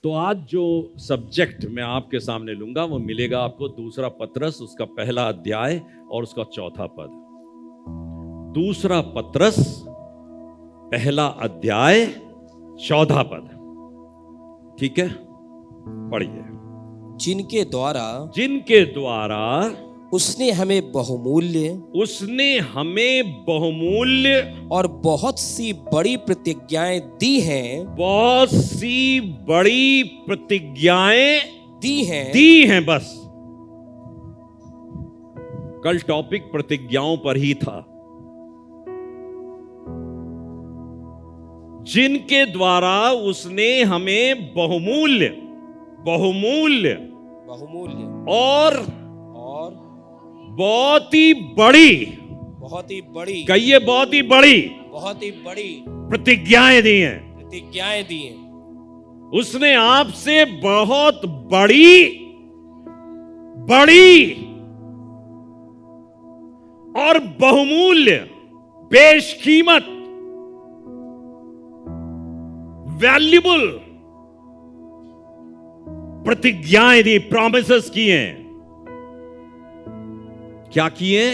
तो आज जो सब्जेक्ट मैं आपके सामने लूंगा वो मिलेगा आपको दूसरा पत्रस उसका पहला अध्याय और उसका चौथा पद। दूसरा पत्रस पहला अध्याय 14 पद, ठीक है, पढ़िए। जिनके द्वारा उसने हमें बहुमूल्य और बहुत सी बड़ी प्रतिज्ञाएं दी हैं, दी हैं। बस कल टॉपिक प्रतिज्ञाओं पर ही था। जिनके द्वारा उसने हमें बहुमूल्य और बहुत ही बड़ी कहिए बहुत ही बड़ी प्रतिज्ञाएं दी हैं। उसने आपसे बहुत बड़ी और बहुमूल्य, बेशकीमत, वैल्यूबल प्रतिज्ञाएं दी, प्रॉमिसेस किए। क्या किए?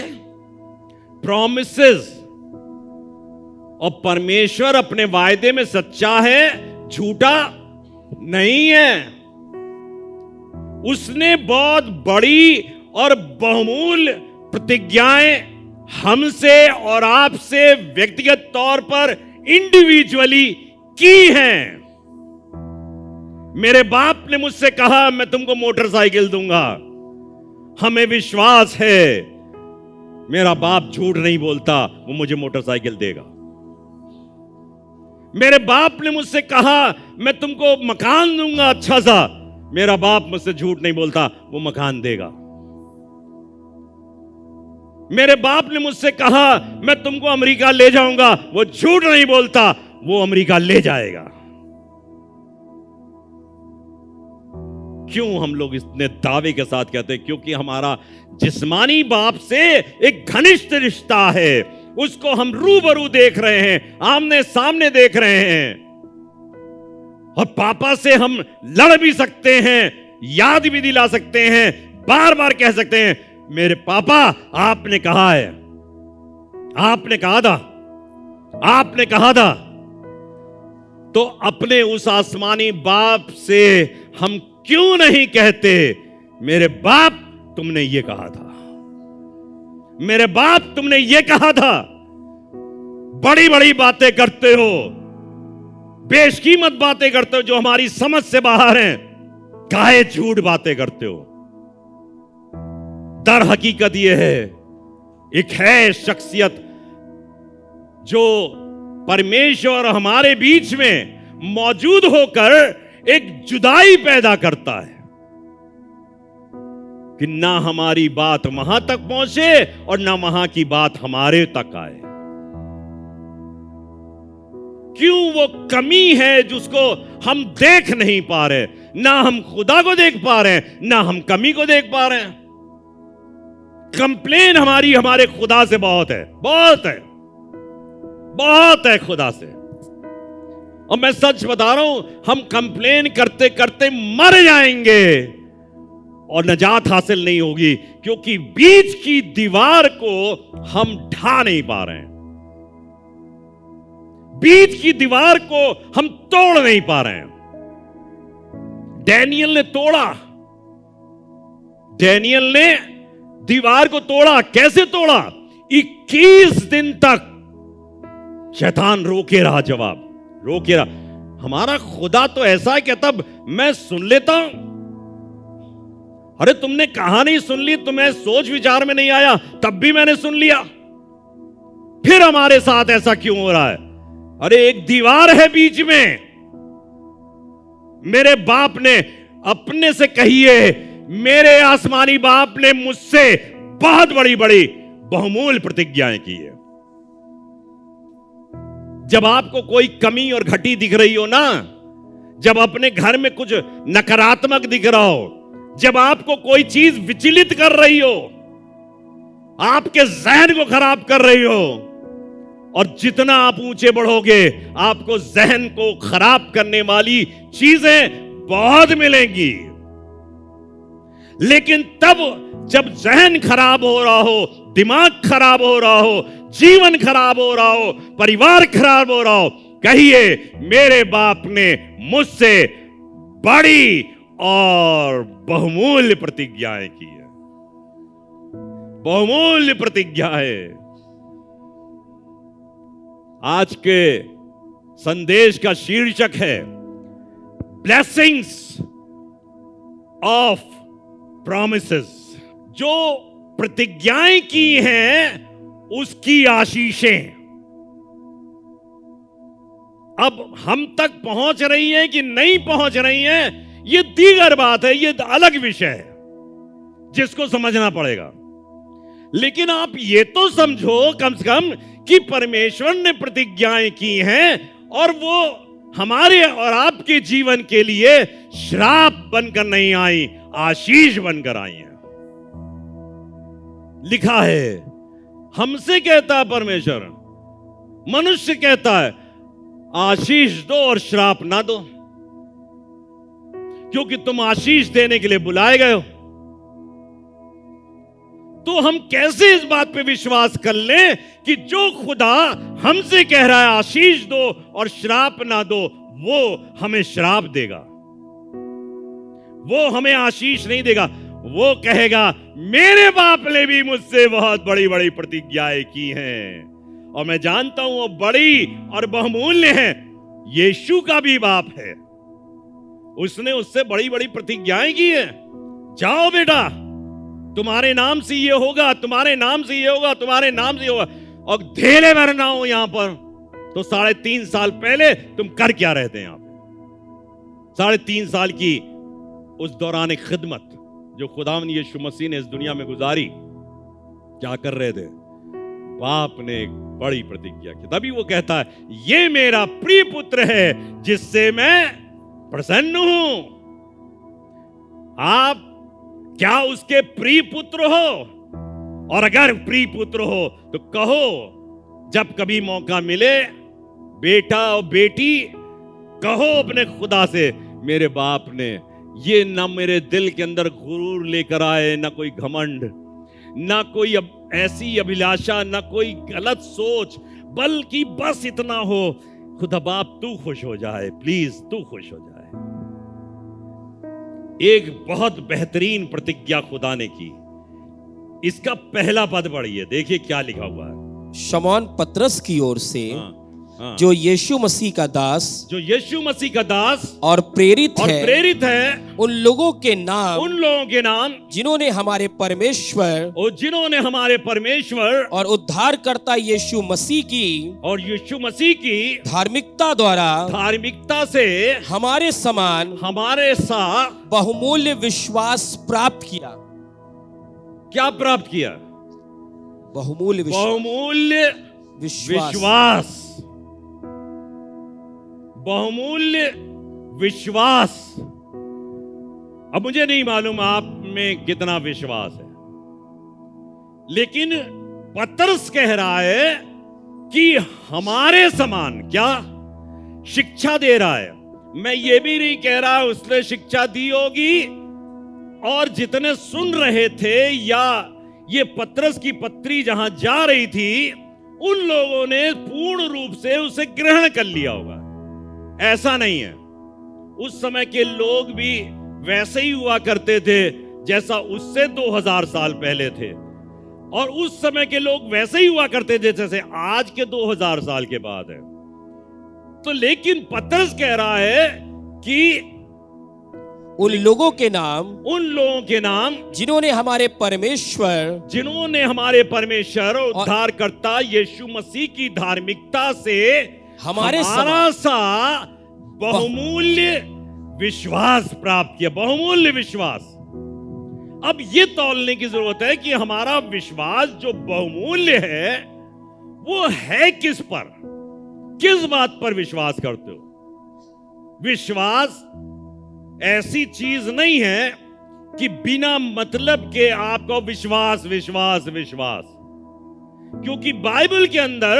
प्रॉमिसेस। और परमेश्वर अपने वायदे में सच्चा है, झूठा नहीं है। उसने बहुत बड़ी और बहुमूल्य प्रतिज्ञाएं हमसे और आपसे व्यक्तिगत तौर पर इंडिविजुअली की हैं। मेरे बाप ने मुझसे कहा मैं तुमको मोटरसाइकिल दूंगा। हमें विश्वास है मेरा बाप झूठ नहीं बोलता, वो मुझे मोटरसाइकिल देगा। मेरे बाप ने मुझसे कहा मैं तुमको मकान दूंगा अच्छा सा, मेरा बाप मुझसे झूठ नहीं बोलता, वो मकान देगा। मेरे बाप ने मुझसे कहा मैं तुमको अमेरिका ले जाऊंगा, वो झूठ नहीं बोलता, वो अमेरिका ले जाएगा। क्यों हम लोग इतने दावे के साथ कहते हैं? क्योंकि हमारा जिस्मानी बाप से एक घनिष्ठ रिश्ता है। उसको हम रूबरू देख रहे हैं, आमने सामने देख रहे हैं। और पापा से हम लड़ भी सकते हैं, याद भी दिला सकते हैं, बार बार कह सकते हैं मेरे पापा आपने कहा है, आपने कहा था। तो अपने उस आसमानी बाप से हम क्यों नहीं कहते मेरे बाप तुमने ये कहा था, मेरे बाप तुमने ये कहा था। बड़ी बड़ी बातें करते हो, बेशकीमत बातें करते हो जो हमारी समझ से बाहर हैं। काहे झूठ बातें करते हो? दर हकीकत यह है, एक है शख्सियत जो परमेश्वर हमारे बीच में मौजूद होकर एक जुदाई पैदा करता है कि ना हमारी बात वहां तक पहुंचे और ना वहां की बात हमारे तक आए। क्यों? वो कमी है जिसको हम देख नहीं पा रहे। ना हम खुदा को देख पा रहे हैं, ना हम कमी को देख पा रहे हैं। कंप्लेन हमारे खुदा से बहुत है खुदा से। और मैं सच बता रहा हूं, हम कंप्लेन करते करते मर जाएंगे और नजात हासिल नहीं होगी, क्योंकि बीच की दीवार को हम ढा नहीं पा रहे हैं। बीच की दीवार को हम तोड़ नहीं पा रहे हैं। डैनियल ने दीवार को तोड़ा। कैसे तोड़ा? 21 दिन तक शैतान रोके रहा, रोके रहा। हमारा खुदा तो ऐसा है कि तब मैं सुन लेता हूं। अरे तुमने कहानी सुन ली, तुम्हें सोच विचार में नहीं आया, तब भी मैंने सुन लिया। फिर हमारे साथ ऐसा क्यों हो रहा है? अरे एक दीवार है बीच में। मेरे बाप ने अपने से कहिए, मेरे आसमानी बाप ने मुझसे बहुत बड़ी बहुमूल्य प्रतिज्ञाएं की है। जब आपको कोई कमी और घटी दिख रही हो ना, जब अपने घर में कुछ नकारात्मक दिख रहा हो, जब आपको कोई चीज विचलित कर रही हो, आपके जहन को खराब कर रही हो, और जितना आप ऊंचे बढ़ोगे आपको जहन को खराब करने वाली चीजें बहुत मिलेंगी, लेकिन तब जब जहन खराब हो रहा हो, दिमाग खराब हो रहा हो, जीवन खराब हो रहा हो, परिवार खराब हो रहा हो, कहिए मेरे बाप ने मुझसे बड़ी और बहुमूल्य प्रतिज्ञाएं की है। बहुमूल्य प्रतिज्ञाएं। आज के संदेश का शीर्षक है ब्लेसिंग्स ऑफ प्रॉमिसेस। जो प्रतिज्ञाएं की हैं उसकी आशीषें अब हम तक पहुंच रही हैं कि नहीं पहुंच रही हैं, यह दीगर बात है, यह अलग विषय है जिसको समझना पड़ेगा। लेकिन आप ये तो समझो कम से कम कि परमेश्वर ने प्रतिज्ञाएं की हैं और वो हमारे और आपके जीवन के लिए श्राप बनकर नहीं आई, आशीष बनकर आई हैं। लिखा है, हमसे कहता है परमेश्वर, मनुष्य कहता है आशीष दो और श्राप ना दो, क्योंकि तुम आशीष देने के लिए बुलाए गए हो। तो हम कैसे इस बात पे विश्वास कर लें कि जो खुदा हमसे कह रहा है आशीष दो और श्राप ना दो, वो हमें श्राप देगा, वो हमें आशीष नहीं देगा। वो कहेगा मेरे बाप ने भी मुझसे बहुत बड़ी बड़ी प्रतिज्ञाएं की हैं और मैं जानता हूं वो बड़ी और बहुमूल्य हैं। यीशु का भी बाप है, उसने उससे बड़ी बड़ी प्रतिज्ञाएं की हैं। जाओ बेटा, तुम्हारे नाम से ये होगा, तुम्हारे नाम से ये होगा, तुम्हारे नाम से ये होगा। और धेले भर ना हो यहां पर। तो 3.5 साल पहले तुम कर क्या रहे थे यहां पे? 3.5 साल की उस दौरान एक खिदमत जो खुदावंद यीशु मसीह ने इस दुनिया में गुजारी, क्या कर रहे थे? बाप ने एक बड़ी प्रतिज्ञा की। तभी वो कहता है ये मेरा प्रिय पुत्र है जिससे मैं प्रसन्न हूं। आप क्या उसके प्रिय पुत्र हो? और अगर प्रिय पुत्र हो तो कहो, जब कभी मौका मिले, बेटा और बेटी, कहो अपने खुदा से, मेरे बाप ने ये ना मेरे दिल के अंदर गुरूर लेकर आए, ना कोई घमंड, ना कोई ऐसी अभिलाषा, ना कोई गलत सोच, बल्कि बस इतना हो, खुदा बाप तू खुश हो जाए, प्लीज तू खुश हो जाए। एक बहुत बेहतरीन प्रतिज्ञा खुदा ने की। इसका पहला पद पढ़िए, देखिए क्या लिखा हुआ है। शमौन पतरस की ओर से, हाँ। जो यीशु मसीह का दास, जो यीशु मसीह का दास और प्रेरित है, उन लोगों के नाम जिन्होंने हमारे परमेश्वर और उद्धारकर्ता यीशु मसीह की धार्मिकता से हमारे साथ बहुमूल्य विश्वास प्राप्त किया। क्या प्राप्त किया? बहुमूल्य विश्वास। बहुमूल्य विश्वास। अब मुझे नहीं मालूम आप में कितना विश्वास है, लेकिन पतरस कह रहा है कि हमारे समान क्या शिक्षा दे रहा है। मैं ये भी नहीं कह रहा उसने शिक्षा दी होगी, और जितने सुन रहे थे या ये पतरस की पत्री जहां जा रही थी, उन लोगों ने पूर्ण रूप से उसे ग्रहण कर लिया होगा। ऐसा नहीं है। उस समय के लोग भी वैसे ही हुआ करते थे जैसा उससे 2000 साल पहले थे, और उस समय के लोग वैसे ही हुआ करते थे जैसे आज के 2000 साल के बाद है। तो लेकिन पतरस कह रहा है कि उन लोगों के नाम जिन्होंने हमारे परमेश्वर उद्धारकर्ता यीशु मसीह की धार्मिकता से हमारा सा बहुमूल्य विश्वास प्राप्त किया। बहुमूल्य विश्वास। अब ये तौलने की जरूरत है कि हमारा विश्वास जो बहुमूल्य है वो है किस पर, किस बात पर विश्वास करते हो? विश्वास ऐसी चीज नहीं है कि बिना मतलब के आपको विश्वास विश्वास विश्वास, क्योंकि बाइबल के अंदर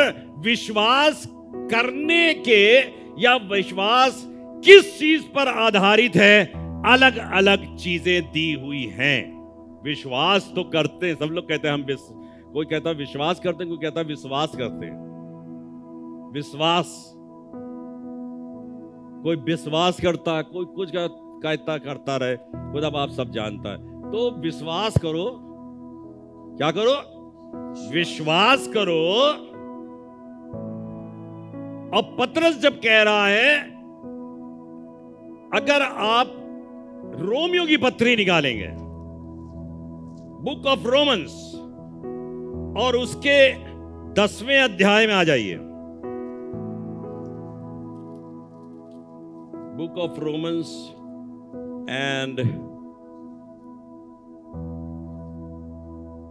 विश्वास करने के या विश्वास किस चीज पर आधारित है, अलग अलग चीजें दी हुई हैं। विश्वास तो करते हैं, सब लोग कहते हैं हम कोई कहता है विश्वास करते हैं, कोई कहता है विश्वास करते हैं। विश्वास, कोई विश्वास करता है, कोई कुछ कहता करता रहे, खुदा बाप सब जानता है। तो विश्वास करो, क्या करो? विश्वास करो। और पतरस जब कह रहा है, अगर आप रोमियो की पत्री निकालेंगे, बुक ऑफ रोमन्स, और उसके 10वें अध्याय में आ जाइए। Book of Romans and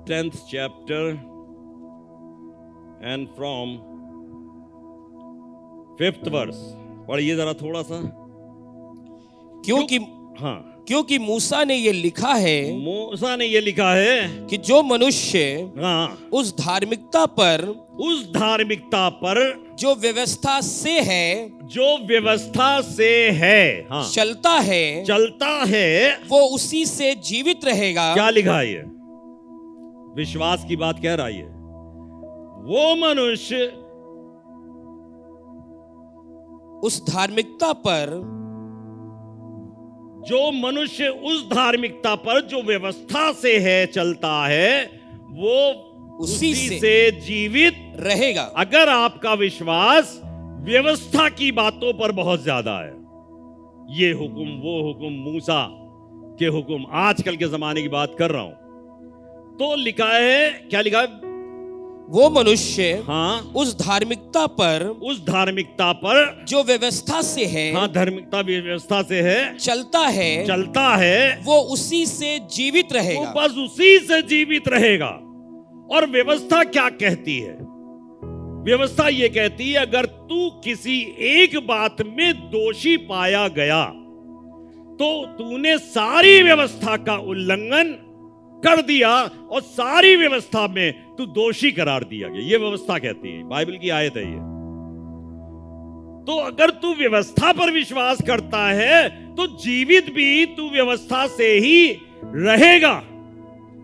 10th chapter and from 5th verse पढ़िए जरा थोड़ा सा। क्योंकि मूसा ने ये लिखा है, मूसा ने ये लिखा है कि जो मनुष्य उस धार्मिकता पर जो व्यवस्था से है, चलता है, वो उसी से जीवित रहेगा। क्या लिखा है? विश्वास की बात कह रहा है। वो मनुष्य उस धार्मिकता पर, जो मनुष्य उस धार्मिकता पर जो व्यवस्था से है चलता है, वो उसी से जीवित रहेगा। अगर आपका विश्वास व्यवस्था की बातों पर बहुत ज्यादा है, ये हुक्म वो हुक्म, मूसा के हुक्म, आजकल के जमाने की बात कर रहा हूं, तो लिखा है, क्या लिखा है? वो मनुष्य उस धार्मिकता पर जो व्यवस्था से है, धार्मिकता व्यवस्था से है, चलता है, वो उसी से जीवित रहेगा। वो बस उसी से जीवित रहेगा। और व्यवस्था क्या कहती है? व्यवस्था ये कहती है, अगर तू किसी एक बात में दोषी पाया गया, तो तूने सारी व्यवस्था का उल्लंघन कर दिया और सारी व्यवस्था में तू दोषी करार दिया गया। ये व्यवस्था कहती है, बाइबल की आयत है ये। तो अगर तू व्यवस्था पर विश्वास करता है, तो जीवित भी तू व्यवस्था से ही रहेगा।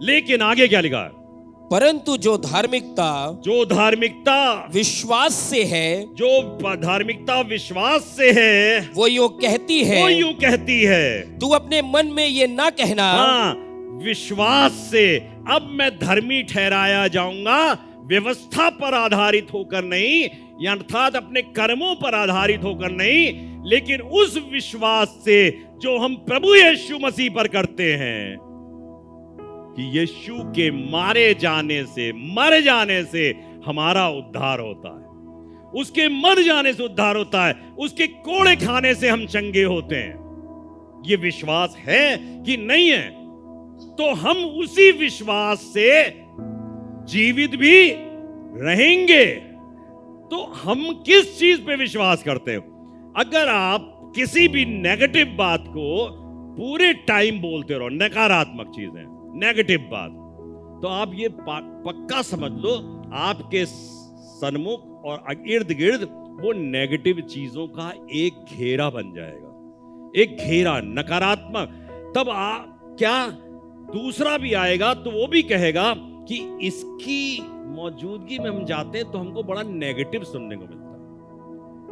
लेकिन आगे क्या लिखा है? परंतु जो धार्मिकता विश्वास से है, वो यूं कहती है, तू अपने मन में ये ना कहना, विश्वास से अब मैं धर्मी ठहराया जाऊंगा, व्यवस्था पर आधारित होकर नहीं, अर्थात अपने कर्मों पर आधारित होकर नहीं, लेकिन उस विश्वास से जो हम प्रभु यीशु मसीह पर करते हैं, कि यीशु के मारे जाने से, मर जाने से हमारा उद्धार होता है, उसके मर जाने से उद्धार होता है, उसके कोड़े खाने से हम चंगे होते हैं। ये विश्वास है कि नहीं है? तो हम उसी विश्वास से जीवित भी रहेंगे। तो हम किस चीज पे विश्वास करते हो? अगर आप किसी भी नेगेटिव बात को पूरे टाइम बोलते रहो, नकारात्मक चीजें, नेगेटिव बात, तो आप ये पक्का समझ लो, आपके सन्मुख और इर्द गिर्द वो नेगेटिव चीजों का एक घेरा बन जाएगा, एक घेरा नकारात्मक। तब क्या दूसरा भी आएगा तो वो भी कहेगा कि इसकी मौजूदगी में हम जाते हैं तो हमको बड़ा नेगेटिव सुनने को मिलता है।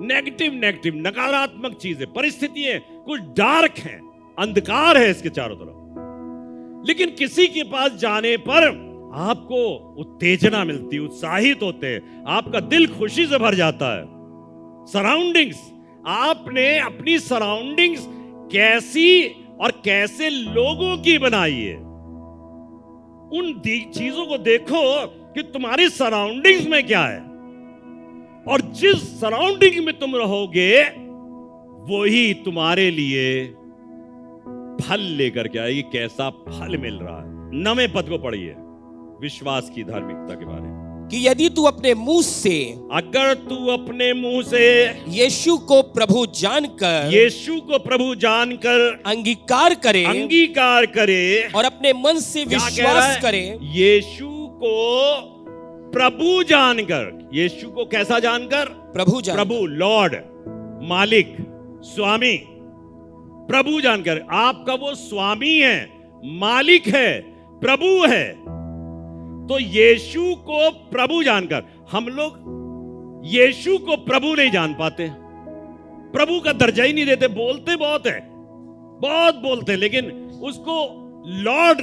नेगेटिव नकारात्मक चीजें, परिस्थितियां कुछ डार्क हैं, अंधकार है इसके चारों तरफ। लेकिन किसी के पास जाने पर आपको उत्तेजना मिलती, उत्साहित होते हैं, आपका दिल खुशी से भर जाता है। सराउंडिंग्स, आपने अपनी सराउंडिंग्स कैसी और कैसे लोगों की बनाई है, उन चीजों को देखो कि तुम्हारी सराउंडिंग्स में क्या है, और जिस सराउंडिंग में तुम रहोगे वही तुम्हारे लिए फल लेकर के आएगी। कैसा फल मिल रहा है? 9वें पद को पढ़िए, विश्वास की धार्मिकता के बारे में, कि यदि तू अपने मुंह से, अगर तू अपने मुंह से यीशु को प्रभु जानकर अंगीकार करे और अपने मन से विश्वास करे। यीशु को प्रभु जानकर, यीशु को कैसा जानकर? प्रभु, लॉर्ड, मालिक, स्वामी, प्रभु जानकर। आपका वो स्वामी है, मालिक है, प्रभु है। तो यीशु को प्रभु जानकर, हम लोग यीशु को प्रभु नहीं जान पाते, प्रभु का दर्जा ही नहीं देते। बोलते बहुत है, बहुत बोलते, लेकिन उसको लॉर्ड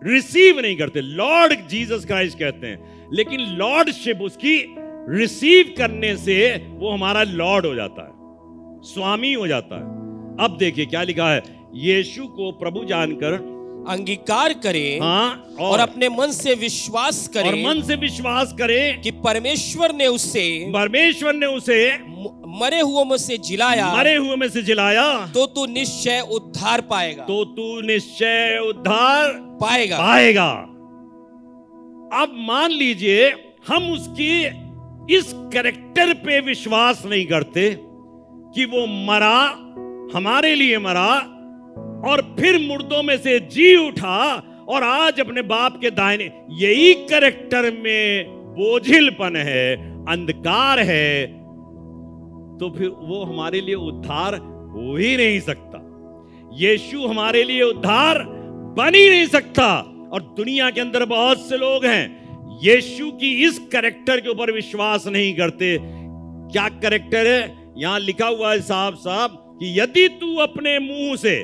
रिसीव नहीं करते। लॉर्ड जीसस क्राइस्ट कहते हैं, लेकिन लॉर्डशिप उसकी रिसीव करने से वो हमारा लॉर्ड हो जाता है, स्वामी हो जाता है। अब देखिए क्या लिखा है, यीशु को प्रभु जानकर अंगीकार करे, हाँ, और अपने मन से विश्वास करे, और मन से विश्वास करे कि परमेश्वर ने उसे मरे हुओं में से जिलाया, तो तू निश्चय उद्धार पाएगा। अब मान लीजिए हम उसकी इस कैरेक्टर पे विश्वास नहीं करते कि वो मरा, हमारे लिए मरा, और फिर मुर्दों में से जी उठा, और आज अपने बाप के दाहिने। यही कैरेक्टर में बोझिलपन है, अंधकार है, तो फिर वो हमारे लिए उद्धार हो ही नहीं सकता। यीशु हमारे लिए उद्धार बन ही नहीं सकता। और दुनिया के अंदर बहुत से लोग हैं यीशु की इस कैरेक्टर के ऊपर विश्वास नहीं करते। क्या कैरेक्टर है? यहां लिखा हुआ है साफ साफ कि यदि तू अपने मुंह से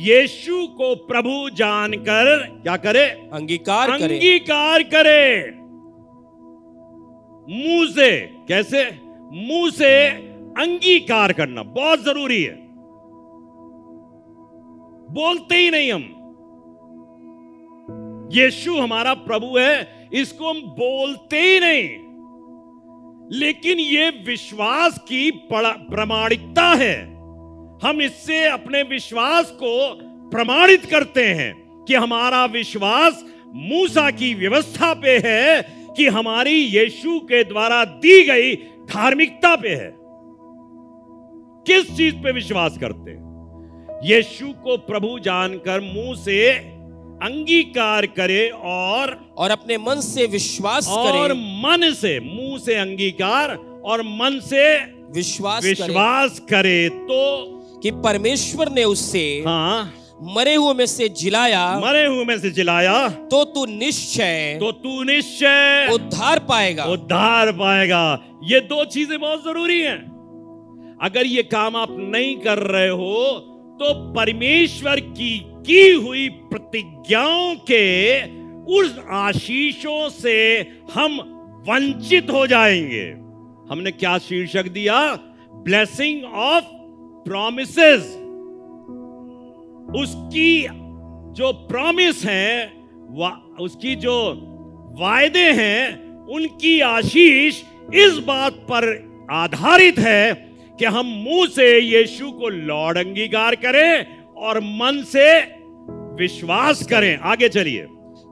यीशु को प्रभु जानकर क्या करे? अंगीकार करे। मुंह से, कैसे? मुंह से अंगीकार करना बहुत जरूरी है। बोलते ही नहीं हम यीशु हमारा प्रभु है, इसको हम बोलते ही नहीं, लेकिन ये विश्वास की प्रामाणिकता है। हम इससे अपने विश्वास को प्रमाणित करते हैं कि हमारा विश्वास मूसा की व्यवस्था पे है, कि हमारी यीशु के द्वारा दी गई धार्मिकता पे है। किस चीज पे विश्वास करते हैं? यीशु को प्रभु जानकर मुंह से अंगीकार करे, और अपने मन से विश्वास करे। और मन से, मुंह से अंगीकार और मन से विश्वास करे तो कि परमेश्वर ने उससे हाँ मरे हुए में से जिलाया, तो तू निश्चय उद्धार पाएगा। ये दो चीजें बहुत जरूरी हैं। अगर ये काम आप नहीं कर रहे हो तो परमेश्वर की हुई प्रतिज्ञाओं के उस आशीषों से हम वंचित हो जाएंगे। हमने क्या शीर्षक दिया? Blessing of promises. उसकी जो प्रॉमिस है, उसकी जो वायदे हैं, उनकी आशीष इस बात पर आधारित है कि हम मुंह से यीशु को लॉर्ड अंगीकार करें और मन से विश्वास करें। आगे चलिए।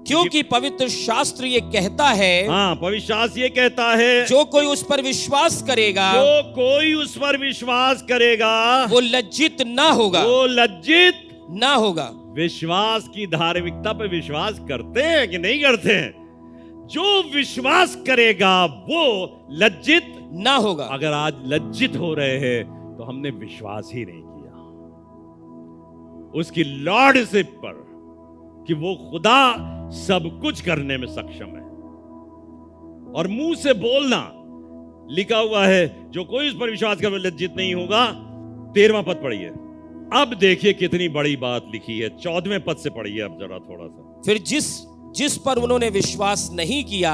क्योंकि पवित्र शास्त्र ये कहता है, हाँ, पवित्र शास्त्र ये कहता है, जो कोई उस पर विश्वास करेगा, वो लज्जित ना होगा। विश्वास की धार्मिकता पे विश्वास करते हैं कि नहीं करते हैं? जो विश्वास करेगा वो लज्जित ना होगा। अगर आज लज्जित हो रहे हैं तो हमने विश्वास ही नहीं किया उसकी लॉर्डशिप पर, कि वो खुदा सब कुछ करने में सक्षम है। और मुंह से बोलना, लिखा हुआ है, जो कोई उस पर विश्वास करे लज्जित नहीं होगा। 13वां पद पढ़िए। अब देखिए कितनी बड़ी बात लिखी है। 14वें पद से पढ़िए अब जरा थोड़ा सा। फिर जिस पर उन्होंने विश्वास नहीं किया,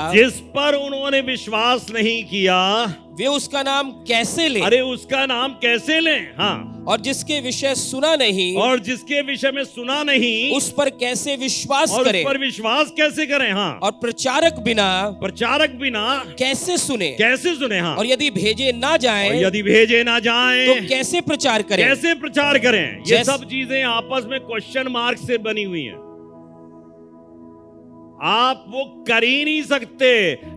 वे उसका नाम कैसे लें? अरे उसका नाम कैसे लें? हाँ। और जिसके विषय में सुना नहीं, उस पर कैसे विश्वास करें? उस पर विश्वास कैसे करें? हाँ। और प्रचारक बिना कैसे सुने? हाँ। और यदि भेजे ना जाएं, तो कैसे प्रचार करें? ये सब चीजें आपस में क्वेश्चन मार्क से बनी हुई हैं। आप वो कर ही नहीं सकते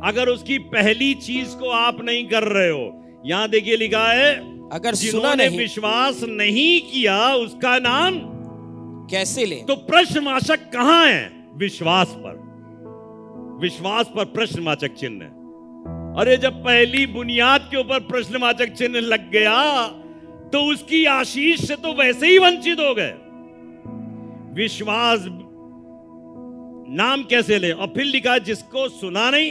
अगर उसकी पहली चीज को आप नहीं कर रहे हो। यहां देखिए लिखा है, अगर जिन्होंने विश्वास नहीं किया उसका नाम कैसे ले? तो प्रश्नवाचक कहां है? विश्वास पर प्रश्नवाचक चिन्ह है। अरे जब पहली बुनियाद के ऊपर प्रश्नवाचक चिन्ह लग गया तो उसकी आशीष से तो वैसे ही वंचित हो गए। विश्वास नाम कैसे ले? और फिर लिखा जिसको सुना नहीं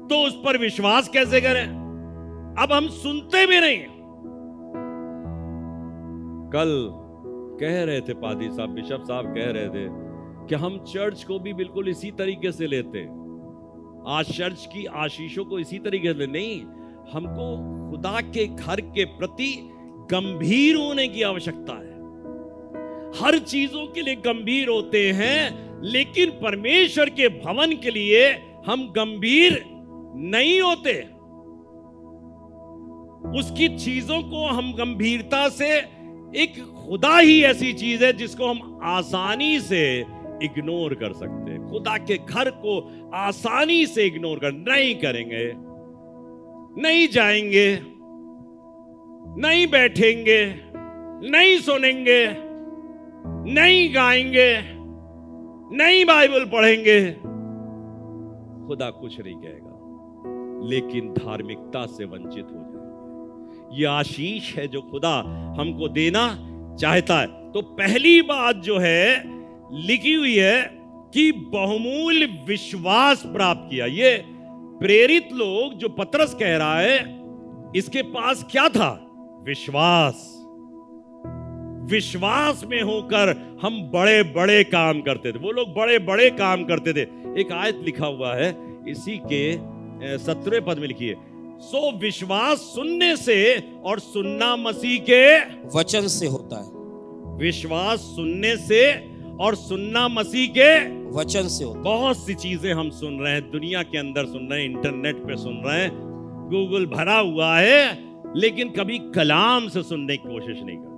तो उस पर विश्वास कैसे करें? अब हम सुनते भी नहीं। कल कह रहे थे पादी साहब, बिशप साहब कह रहे थे कि हम चर्च को भी बिल्कुल इसी तरीके से लेते हैं, आज चर्च की आशीषों को इसी तरीके से नहीं, हमको खुदा के घर के प्रति गंभीर होने की आवश्यकता है। हर चीजों के लिए गंभीर होते हैं, लेकिन परमेश्वर के भवन के लिए हम गंभीर नहीं होते। उसकी चीजों को हम गंभीरता से, एक खुदा ही ऐसी चीज है जिसको हम आसानी से इग्नोर कर सकते हैं। खुदा के घर को आसानी से इग्नोर कर नहीं करेंगे, नहीं जाएंगे, नहीं बैठेंगे, नहीं सुनेंगे, नहीं गाएंगे, नहीं बाइबल पढ़ेंगे, खुदा कुछ नहीं कहेगा, लेकिन धार्मिकता से वंचित हो जाएंगे। यह आशीष है जो खुदा हमको देना चाहता है। तो पहली बात जो है लिखी हुई है कि बहुमूल्य विश्वास प्राप्त किया। ये प्रेरित लोग जो पतरस कह रहा है, इसके पास क्या था? विश्वास। विश्वास में होकर हम बड़े बड़े काम करते थे। वो लोग बड़े बड़े काम करते थे। एक आयत लिखा हुआ है, इसी के 17वें पद में लिखी है, सो विश्वास सुनने से और सुनना मसीह के वचन से होता है। विश्वास सुनने से और सुनना मसीह के वचन से होता है। बहुत सी चीजें हम सुन रहे हैं, दुनिया के अंदर सुन रहे हैं, इंटरनेट पे सुन रहे हैं, गूगल भरा हुआ है, लेकिन कभी कलाम से सुनने की कोशिश नहीं करते।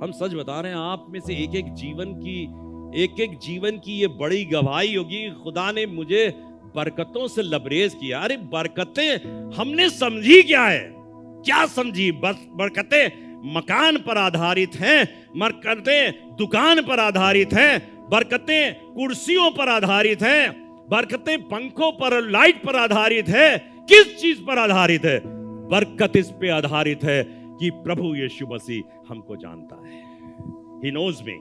हम सच बता रहे हैं, आप में से एक एक जीवन की ये बड़ी गवाही होगी, खुदा ने मुझे बरकतों से लबरेज किया। अरे बरकतें हमने समझी क्या है? क्या समझी? बस बरकतें मकान पर आधारित हैं, बरकतें दुकान पर आधारित हैं, बरकतें कुर्सियों पर आधारित हैं, बरकतें पंखों पर, लाइट पर आधारित है। किस चीज पर आधारित है? बरकत इस पे आधारित है कि प्रभु यीशु मसीह हमको जानता है। He knows me।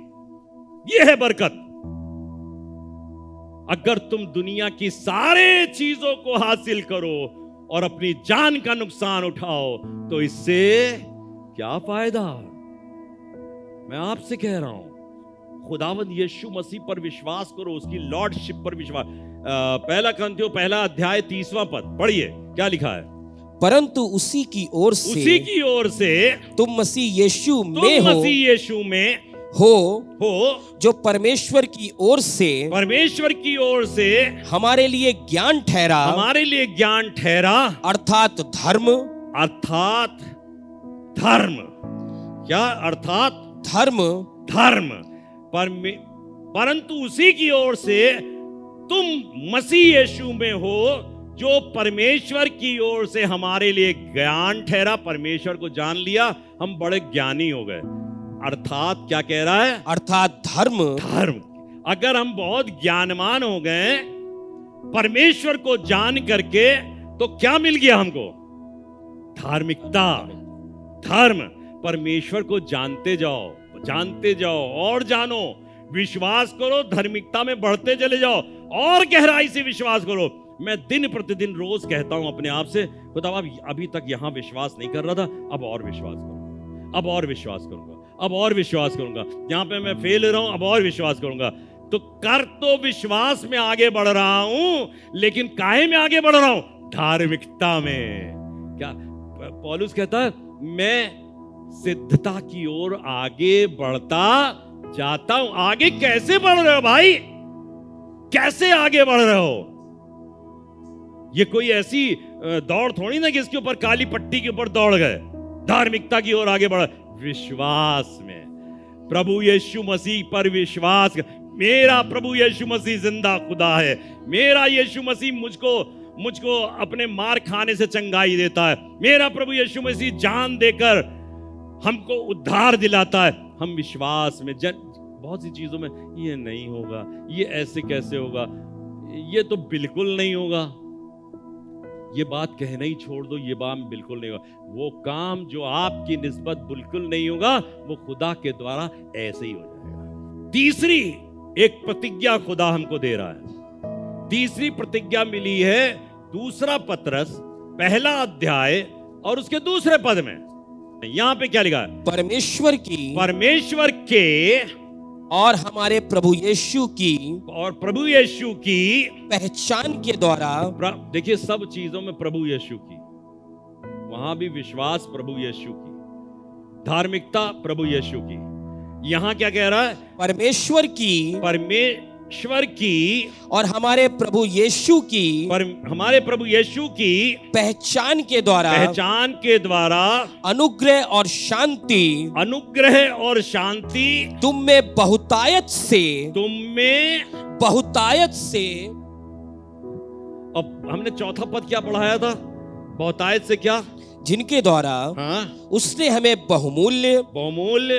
ये है बरकत। अगर तुम दुनिया की सारे चीजों को हासिल करो और अपनी जान का नुकसान उठाओ, तो इससे क्या फायदा? मैं आपसे कह रहा हूं, खुदावंद यीशु मसीह पर विश्वास करो, उसकी लॉर्डशिप पर विश्वास। पहला कुरिन्थियों पहला अध्याय 30वां पद पढ़िए, क्या लिखा है? परंतु उसी की ओर से तुम मसीह यीशु में हो जो परमेश्वर की ओर से हमारे लिए ज्ञान ठहरा, अर्थात धर्म। क्या? अर्थात धर्म। परंतु उसी की ओर से तुम मसीह यीशु में हो जो परमेश्वर की ओर से हमारे लिए ज्ञान ठहरा। परमेश्वर को जान लिया, हम बड़े ज्ञानी हो गए। अर्थात क्या कह रहा है? अर्थात धर्म। अगर हम बहुत ज्ञानवान हो गए परमेश्वर को जान करके, तो क्या मिल गया हमको? धार्मिकता। धर्म। परमेश्वर को जानते जाओ और जानो, विश्वास करो, धार्मिकता में बढ़ते चले जाओ और गहराई से विश्वास करो। मैं दिन प्रतिदिन रोज कहता हूं अपने आप से, खुदा अभी तक यहां विश्वास नहीं कर रहा था, अब और विश्वास करूंगा, अब और विश्वास करूंगा, अब और विश्वास करूंगा। यहां पे मैं फेल रहा हूं, अब और विश्वास करूंगा। तो कर तो विश्वास में आगे बढ़ रहा हूं, लेकिन काहे में आगे बढ़ रहा हूं? धार्मिकता में। क्या पौलुस कहता है? मैं सिद्धता की ओर आगे बढ़ता जाता हूं। आगे कैसे बढ़ रहे हो भाई? कैसे आगे बढ़ रहे हो? ये कोई ऐसी दौड़ थोड़ी ना कि इसके ऊपर काली पट्टी के ऊपर दौड़ गए। धार्मिकता की ओर आगे बढ़, विश्वास में, प्रभु यीशु मसीह पर विश्वास। मेरा प्रभु यीशु मसीह जिंदा खुदा है। मेरा यीशु मसीह मुझको अपने मार खाने से चंगाई देता है। मेरा प्रभु यीशु मसीह जान देकर हमको उद्धार दिलाता है। हम विश्वास में बहुत सी चीजों में ये नहीं होगा, ये ऐसे कैसे होगा, ये तो बिल्कुल नहीं होगा। ये बात कहना ही छोड़ दो, ये बात बिल्कुल नहीं होगा। वो काम जो आपकी निस्बत बिल्कुल नहीं होगा, वो खुदा के द्वारा ऐसे ही हो जाएगा। तीसरी एक प्रतिज्ञा खुदा हमको दे रहा है। तीसरी प्रतिज्ञा मिली है दूसरा पतरस पहला अध्याय और उसके दूसरे पद में। यहां पे क्या लिखा है? परमेश्वर के और हमारे प्रभु यीशु की पहचान के द्वारा। देखिए, सब चीजों में प्रभु यीशु की, वहां भी विश्वास प्रभु यीशु की, धार्मिकता प्रभु यीशु की। यहां क्या कह रहा है? परमेश्वर की और हमारे प्रभु यीशु की पहचान के द्वारा अनुग्रह और शांति तुम में बहुतायत से। अब हमने चौथा पद क्या पढ़ाया था? बहुतायत से क्या? जिनके द्वारा उसने हमें बहुमूल्य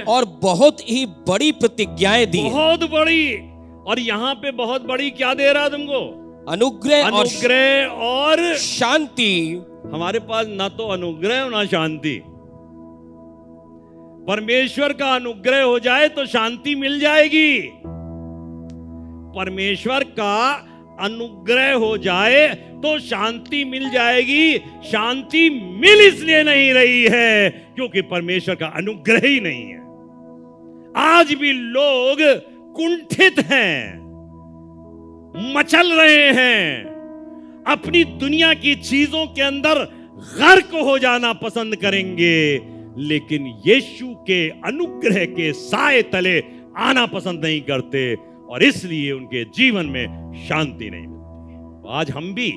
और बहुत ही बड़ी प्रतिज्ञाएं दी। बहुत बड़ी। और यहाँ पे बहुत बड़ी क्या दे रहा है तुमको? अनुग्रह और शांति। हमारे पास ना तो अनुग्रह और ना शांति। परमेश्वर का अनुग्रह हो जाए तो शांति मिल जाएगी। परमेश्वर का अनुग्रह हो जाए तो शांति मिल जाएगी। शांति मिल इसलिए नहीं रही है क्योंकि परमेश्वर का अनुग्रह ही नहीं है। आज भी लोग कुंठित हैं, मचल रहे हैं, अपनी दुनिया की चीजों के अंदर गर्क हो जाना पसंद करेंगे, लेकिन यीशु के अनुग्रह के साए तले आना पसंद नहीं करते और इसलिए उनके जीवन में शांति नहीं मिलती। आज हम भी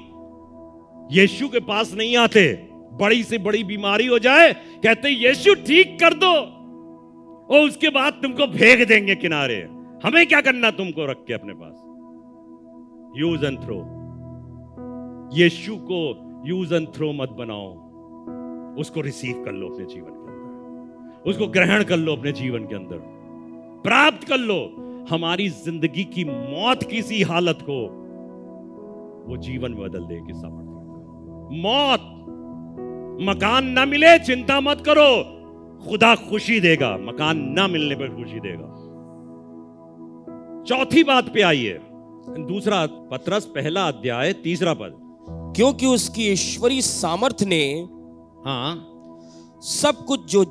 यीशु के पास नहीं आते। बड़ी से बड़ी बीमारी हो जाए, कहते यीशु ठीक कर दो, और उसके बाद तुमको फेंक देंगे किनारे। हमें क्या करना तुमको रख के अपने पास? Use and throw. यीशु को यूज एंड थ्रो मत बनाओ, उसको रिसीव कर लो अपने जीवन के अंदर, उसको ग्रहण कर लो अपने जीवन के अंदर, प्राप्त कर लो। हमारी जिंदगी की मौत की सी हालत को वो जीवन में बदल देगी सामर्थ्य। मौत, मकान ना मिले चिंता मत करो, खुदा खुशी देगा। मकान ना मिलने पर खुशी देगा। चौथी बात पे आइए, दूसरा पतरस पहला अध्याय तीसरा पद। क्योंकि उसकी ईश्वरीय सामर्थ्य ने सब कुछ जो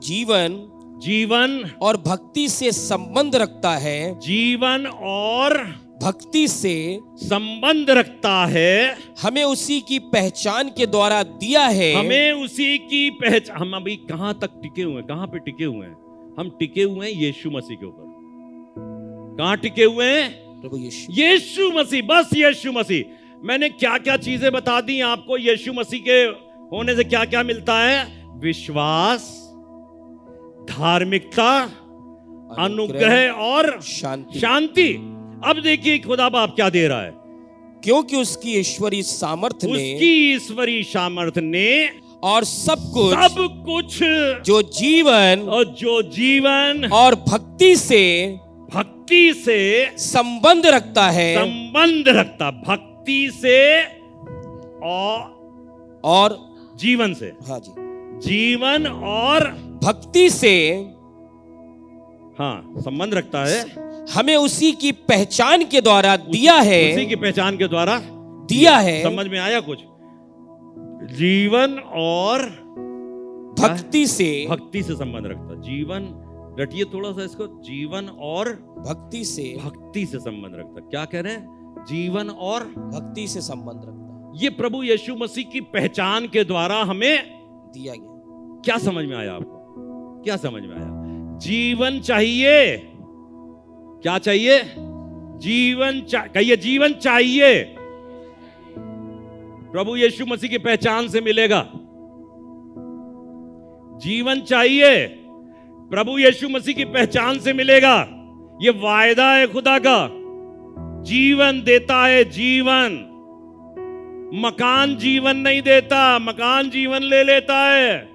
जीवन और भक्ति से संबंध रखता है, जीवन और भक्ति से संबंध रखता है, हमें उसी की पहचान के द्वारा दिया है। हमें उसी की पहचान। हम अभी कहां तक टिके हुए हैं? कहां पे टिके हुए हैं? हम टिके हुए हैं यीशु मसीह के ऊपर। कहां टिके हुए हैं? प्रभु यीशु मसीह, बस यीशु मसीह। मैंने क्या क्या चीजें बता दी आपको। यीशु मसीह के होने से क्या क्या मिलता है? विश्वास, धार्मिकता, अनुग्रह और शांति। अब देखिए खुदा बाप क्या दे रहा है। क्योंकि उसकी ईश्वरीय सामर्थ्य ने और सब कुछ जो जीवन और भक्ति से संबंध रखता है, भक्ति से और जीवन से। हाँ जी, जीवन और भक्ति से संबंध रखता है। हमें उसी की पहचान के द्वारा दिया है। उसी की पहचान के द्वारा दिया है। समझ में आया कुछ? जीवन और भक्ति से संबंध रखता है। जीवन, रटिए थोड़ा सा इसको। जीवन और भक्ति से संबंध रखता। क्या कह रहे हैं? जीवन और भक्ति से संबंध रखता। ये प्रभु यीशु मसीह की पहचान के द्वारा हमें दिया गया। क्या समझ में आया आपको? क्या समझ में आया? जीवन चाहिए। क्या चाहिए? कहिए जीवन चाहिए। प्रभु यीशु मसीह की पहचान से मिलेगा। जीवन चाहिए, प्रभु यीशु मसीह की पहचान से मिलेगा। ये वायदा है खुदा का। जीवन देता है, जीवन। मकान जीवन नहीं देता, मकान जीवन ले लेता है।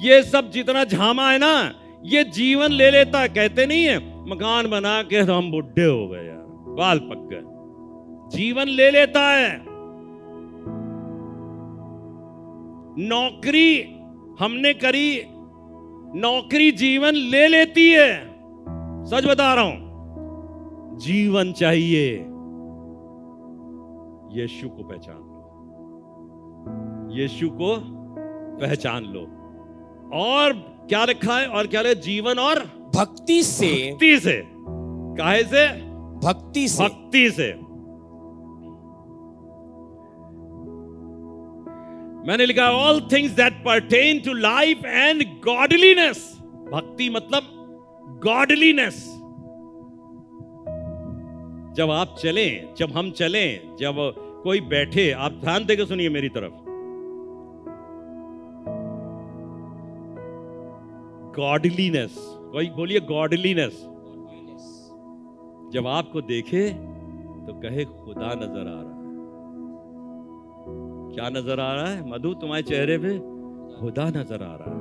ये सब जितना झामा है ना, ये जीवन ले लेता है। कहते नहीं है मकान बना के तो हम बुढ़े हो गए यार, बाल पक गए। जीवन ले लेता है। नौकरी हमने करी, नौकरी जीवन ले लेती है। सच बता रहा हूं, जीवन चाहिए। यीशु को पहचान लो, यीशु को पहचान लो। और क्या लिखा है? और क्या लिखा है? जीवन और भक्ति से। भक्ति से। काहे से? भक्ति से। भक्ति से। मैंने लिखा all things that pertain to life and godliness. भक्ति मतलब गॉडलीनेस। जब आप चलें, जब हम चलें, जब कोई बैठे, आप ध्यान देकर सुनिए मेरी तरफ। गॉडलीनेस, कोई बोलिए गॉडलीनेस। जब आपको देखे तो कहे खुदा नजर आ रहा है। क्या नजर आ रहा है मधु तुम्हारे चेहरे पे? खुदा नजर आ रहा है।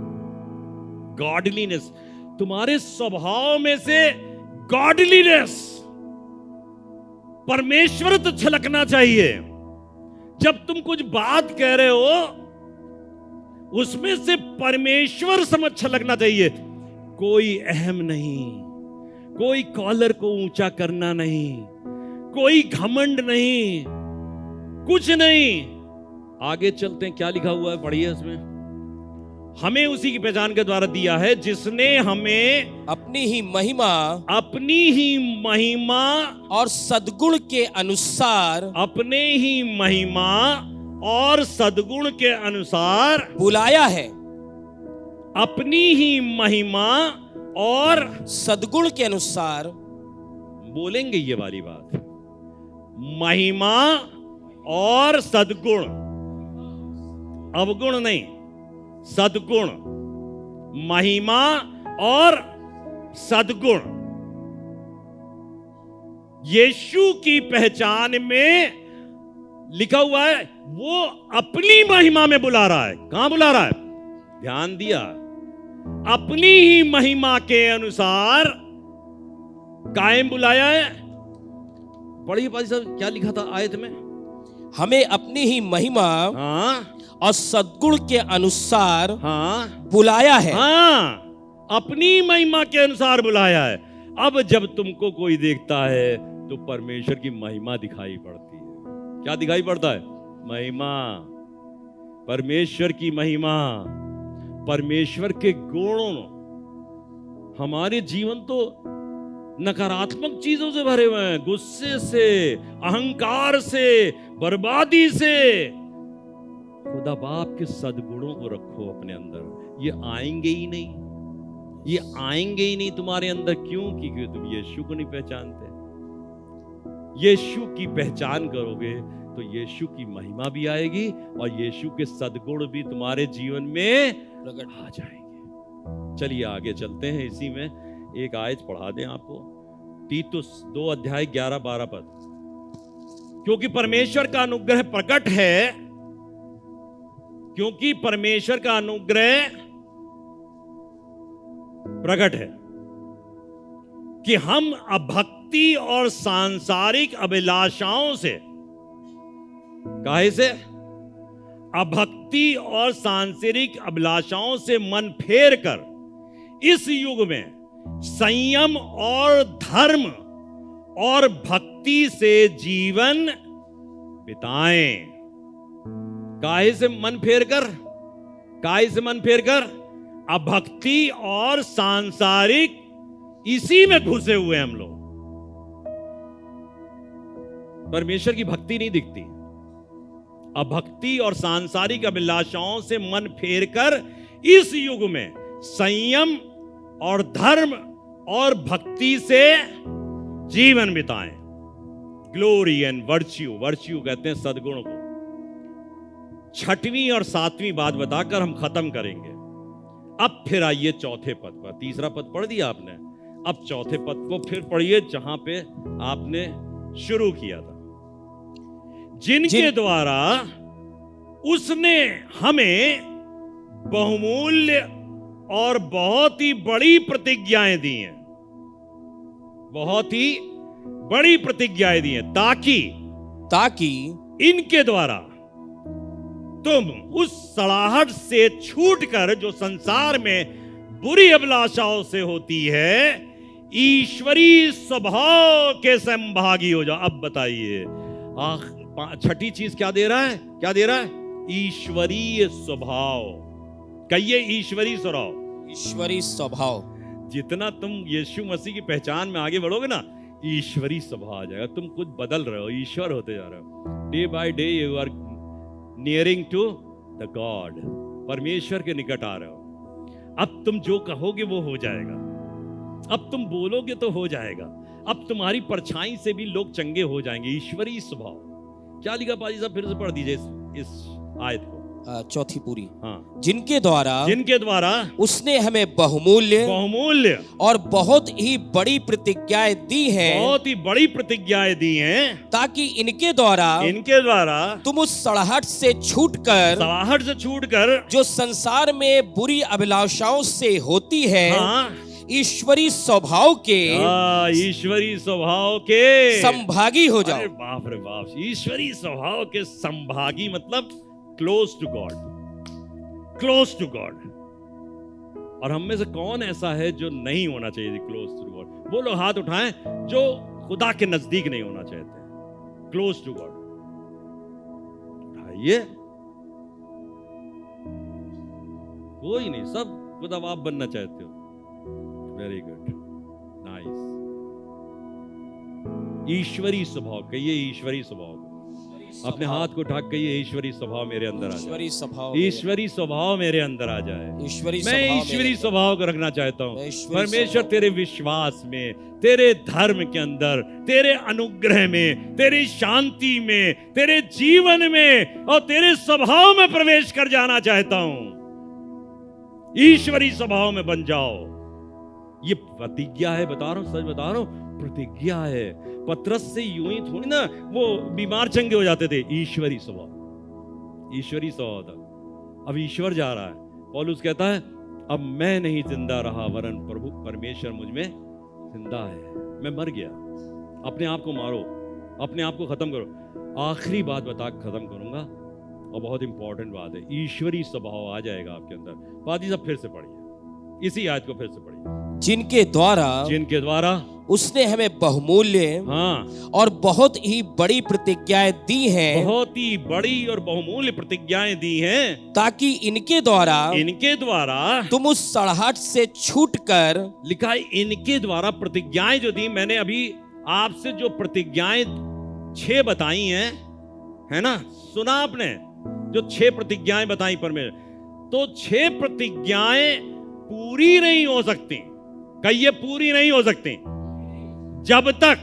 गॉडलीनेस, तुम्हारे स्वभाव में से गॉडलीनेस, परमेश्वर तो छलकना चाहिए। जब तुम कुछ बात कह रहे हो उसमें से परमेश्वर समझ छलकना चाहिए। कोई अहम नहीं, कोई कॉलर को ऊंचा करना नहीं, कोई घमंड नहीं, कुछ नहीं। आगे चलते हैं, क्या लिखा हुआ है पढ़िए उसमें। हमें उसी की पहचान के द्वारा दिया है जिसने हमें अपनी ही महिमा और सद्गुण के अनुसार, अपने ही महिमा और सद्गुण के अनुसार बुलाया है। अपनी ही महिमा और सद्गुण के अनुसार। बोलेंगे ये वाली बात, महिमा और सद्गुण, अवगुण नहीं, सद्गुण। महिमा और सद्गुण। यीशु की पहचान में लिखा हुआ है वो अपनी महिमा में बुला रहा है। कहां बुला रहा है? ध्यान दिया, अपनी ही महिमा के अनुसार कायम बुलाया है। पढ़िए पाजी साहब, क्या लिखा था आयत में? हमें अपनी ही महिमा और सद्गुण के अनुसार बुलाया है। अपनी महिमा के अनुसार बुलाया है। अब जब तुमको कोई देखता है तो परमेश्वर की महिमा दिखाई पड़ती है। क्या दिखाई पड़ता है? महिमा, परमेश्वर की महिमा, परमेश्वर के गुण। हमारे जीवन तो नकारात्मक चीजों से भरे हुए हैं, गुस्से से, अहंकार से, बर्बादी से। खुदा बाप के सद्गुणों को रखो अपने अंदर। ये आएंगे ही नहीं, ये आएंगे ही नहीं तुम्हारे अंदर। क्यों? क्योंकि तुम यीशु को नहीं पहचानते। यीशु की पहचान करोगे तो यीशु की महिमा भी आएगी और यीशु के सद्गुण भी तुम्हारे जीवन में प्रकट आ जाएंगे। चलिए आगे चलते हैं। इसी में एक आयत पढ़ा दें आपको, तीतुस 2 अध्याय 11-12 पद। क्योंकि परमेश्वर का अनुग्रह प्रकट है, क्योंकि परमेश्वर का अनुग्रह प्रकट है कि हम अभक्ति और सांसारिक अभिलाषाओं से, काहे से? अभक्ति और सांसारिक अभिलाषाओं से मन फेर कर इस युग में संयम और धर्म और भक्ति से जीवन बिताएं। काहे से मन फेर कर? काहे से मन फेर कर? अभक्ति और सांसारिक, इसी में घुसे हुए हम लोग। परमेश्वर की भक्ति नहीं दिखती। अभक्ति और सांसारिक अभिलाषाओं से मन फेर कर इस युग में संयम और धर्म और भक्ति से जीवन बिताएं। ग्लोरी एंड वर्च्यू, वर्च्यू कहते हैं सद्गुण को। 6वीं और 7वीं बात बताकर हम खत्म करेंगे। अब फिर आइए चौथे पद पर। तीसरा पद पढ़ दिया आपने, अब चौथे पद को फिर पढ़िए जहां पे आपने शुरू किया था। जिनके द्वारा उसने हमें बहुमूल्य और बहुत ही बड़ी प्रतिज्ञाएं दी हैं, बहुत ही बड़ी प्रतिज्ञाएं दी हैं, ताकि ताकि इनके द्वारा तुम उस सड़ाहट से छूटकर जो संसार में बुरी अभिलाषाओं से होती है, ईश्वरीय स्वभाव के संभागी हो जाओ। अब बताइए छठी चीज क्या दे रहा है? क्या दे रहा है? ईश्वरीय स्वभाव। कहिए ईश्वरीय स्वभाव। ईश्वरीय स्वभाव। जितना तुम यीशु मसीह की पहचान में आगे बढ़ोगे ना, ईश्वरीय स्वभाव आ जाएगा। तुम कुछ बदल रहे हो, ईश्वर होते जा रहे हो। Day by day you are nearing to the God. परमेश्वर के निकट आ रहे हो। अब तुम जो कहोगे वो हो जाएगा। अब तुम बोलोगे तो हो जाएगा। अब तुम्हारी परछाई से भी लोग चंगे हो जाएंगे। ईश्वरीय स्वभाव। क्या लिखा पाजी साहब? फिर से पढ़ दीजिए इस आयत को। चौथी पूरी। हाँ। जिनके द्वारा उसने हमें बहुमूल्य और बहुत ही बड़ी प्रतिज्ञाएं दी हैं। बहुत ही बड़ी प्रतिज्ञाएं दी हैं, ताकि इनके द्वारा तुम उस सड़ाहट से छूटकर जो संसार में बुरी अभिलाषाओं से होती है, हाँ, ईश्वरीय स्वभाव के संभागी हो जाओ। अरे बाप रे बाप। ईश्वरीय स्वभाव के संभागी मतलब close to God. Close to God. और हम में से कौन ऐसा है जो नहीं होना चाहिए क्लोज टू गॉड? वो लोग हाथ उठाएं जो खुदा के नजदीक नहीं होना चाहते। क्लोज टू गॉड उठाइए। कोई नहीं, सब खुदा आप बनना चाहते हो। Very good, nice. ईश्वरीय स्वभाव। कहिए ईश्वरीय स्वभाव। अपने हाथ को उठा कहिए ईश्वरीय स्वभाव मेरे अंदर आ जाए। ईश्वरीय स्वभाव मेरे अंदर आ जाए। मैं ईश्वरीय स्वभाव को रखना चाहता हूँ। परमेश्वर तेरे विश्वास में, तेरे धर्म के अंदर, तेरे अनुग्रह में, तेरी शांति में, तेरे जीवन में और तेरे स्वभाव में प्रवेश कर जाना चाहता हूँ। ईश्वरीय स्वभाव में बन जाओ। ये प्रतिज्ञा है, बता रहा हूं, सच बता रहा हूं, प्रतिज्ञा है। पतरस से यूं ही थोड़ी ना वो बीमार चंगे हो जाते थे। ईश्वरीय स्वभाव, ईश्वरीय स्वभाव था। अब ईश्वर जा रहा है। पौलुस कहता है अब मैं नहीं जिंदा रहा वरन प्रभु परमेश्वर मुझ में जिंदा है। मैं मर गया। अपने आप को मारो, अपने आप को खत्म करो। आखिरी बात बता खत्म करूंगा और बहुत इंपॉर्टेंट बात है। ईश्वरीय स्वभाव आ जाएगा आपके अंदर। पादी साहब फिर से पढ़िए इसी आयत को, फिर से पढ़िए। जिनके द्वारा उसने हमें बहुमूल्य, हाँ, और बहुत ही बड़ी प्रतिज्ञाएं दी हैं। बहुत ही बड़ी और बहुमूल्य प्रतिज्ञाएं दी हैं, ताकि इनके द्वारा तुम उस सड़ाहट से छूटकर। लिखा है इनके द्वारा प्रतिज्ञाएं जो दी। मैंने अभी आपसे जो प्रतिज्ञाएं 6 बताई हैं, है ना, सुना आपने? जो 6 प्रतिज्ञाएं बताई परमेश्वर, तो 6 प्रतिज्ञाएं पूरी नहीं हो सकती। कहिए पूरी नहीं हो सकती जब तक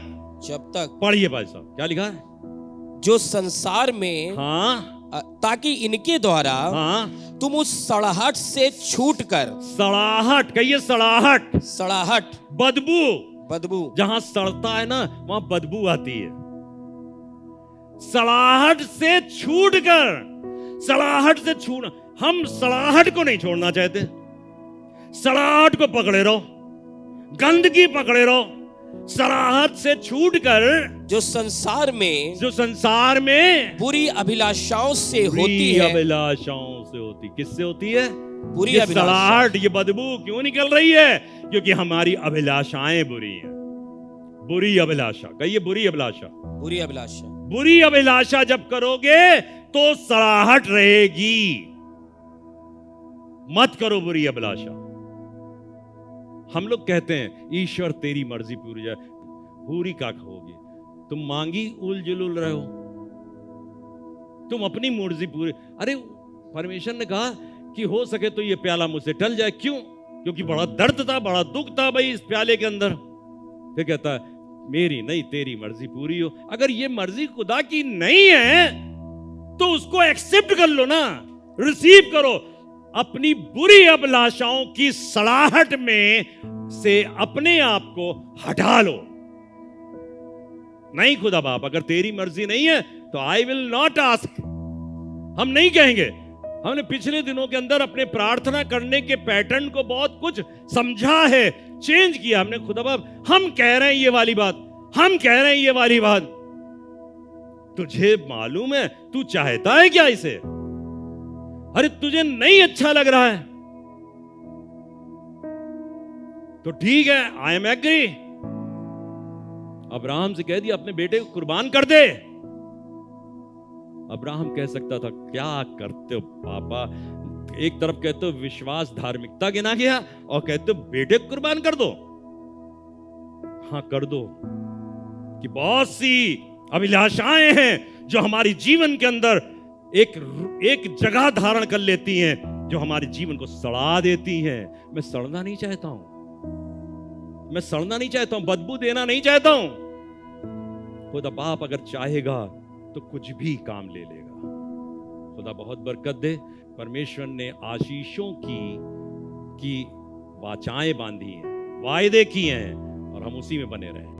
पढ़िए भाई साहब क्या लिखा है? जो संसार में, हाँ, ताकि इनके द्वारा, हाँ, तुम उस सड़ाहट से छूटकर। सड़ाहट, कहिए सड़ाहट। बदबू जहां सड़ता है ना वहां बदबू आती है। सड़ाहट से छूट। हम सड़ाहट को नहीं छोड़ना चाहते। सड़ाहट को पकड़े रहो, गंदगी पकड़े रहो। सड़ाहट से छूटकर जो संसार में बुरी अभिलाषाओं से होती है। अभिलाषाओं से होती। किससे होती है? बुरी सड़ाहट, ये बदबू क्यों निकल रही है? क्योंकि हमारी अभिलाषाएं बुरी हैं। बुरी अभिलाषा, कहिए बुरी अभिलाषा। बुरी अभिलाषा जब करोगे तो सड़ाहट रहेगी। मत करो बुरी अभिलाषा। हम लोग कहते हैं ईश्वर तेरी मर्जी पूरी जाए। पूरी का कहोगे? तुम मांगी उलझुल रहे हो, तुम अपनी मर्जी पूरी। अरे परमेश्वर ने कहा कि हो सके तो ये प्याला मुझसे टल जाए। क्यों? क्योंकि बड़ा दर्द था, बड़ा दुख था भाई इस प्याले के अंदर। फिर कहता है मेरी नहीं तेरी मर्जी पूरी हो। अगर ये मर्जी खुदा की नहीं है तो उसको एक्सेप्ट कर लो ना, रिसीव करो। अपनी बुरी अभिलाषाओं की सड़ाहट में से अपने आप को हटा लो। नहीं खुदा बाप, अगर तेरी मर्जी नहीं है तो आई विल नॉट आस्क। हम नहीं कहेंगे। हमने पिछले दिनों के अंदर अपने प्रार्थना करने के पैटर्न को बहुत कुछ समझा है, चेंज किया हमने। खुदा बाप हम कह रहे हैं ये वाली बात, तुझे मालूम है? तू चाहता है क्या इसे? अरे तुझे नहीं अच्छा लग रहा है तो ठीक है, आई एम एग्री। अब्राहम से कह दिया अपने बेटे को कुर्बान कर दे। अब्राहम कह सकता था क्या करते हो पापा, एक तरफ कहते हो विश्वास धार्मिकता गिना गया और कहते हो बेटे को कुर्बान कर दो। हाँ कर दो, कि बहुत सी अभिलाषाएं हैं जो हमारी जीवन के अंदर एक जगह धारण कर लेती हैं, जो हमारे जीवन को सड़ा देती हैं। मैं सड़ना नहीं चाहता हूं, मैं सड़ना नहीं चाहता हूं, बदबू देना नहीं चाहता हूं। खुदा बाप अगर चाहेगा तो कुछ भी काम ले लेगा। खुदा बहुत बरकत दे। परमेश्वर ने आशीषों की वाचाएं बांधी हैं, वायदे किए हैं, और हम उसी में बने रहें।